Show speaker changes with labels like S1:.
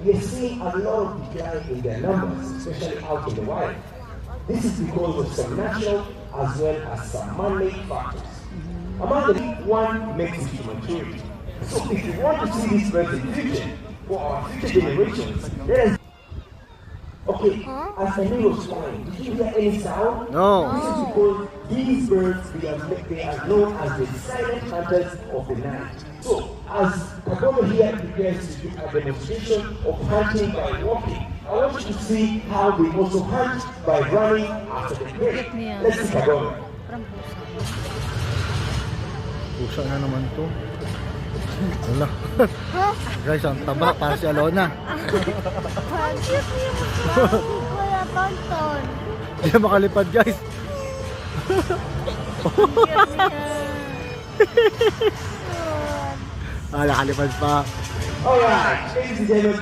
S1: we are seeing a lot of decline in their numbers, especially out in the wild. This is because of some natural as well as some man-made factors. Among the one makes it to maturity. So if you want to see these birds in the future, for our future generations, let us. Okay, as Emil was flying, did you hear any sound?
S2: No.
S1: This is because these birds, they are known as the silent hunters of the night. So, as Kagome here prepares to do a demonstration of hunting by walking, I want you to see how they also hunt by running after the prey. Let's see Kagome.
S2: Pusa na naman to. Wala. Guys, ang taba para si Alona.
S3: Ang cute niya mo. Kuya Tonton.
S2: Hindi na makalipad, guys.
S3: Ang cute niya.
S2: Nakalipad pa.
S1: Alright, ladies and gentlemen,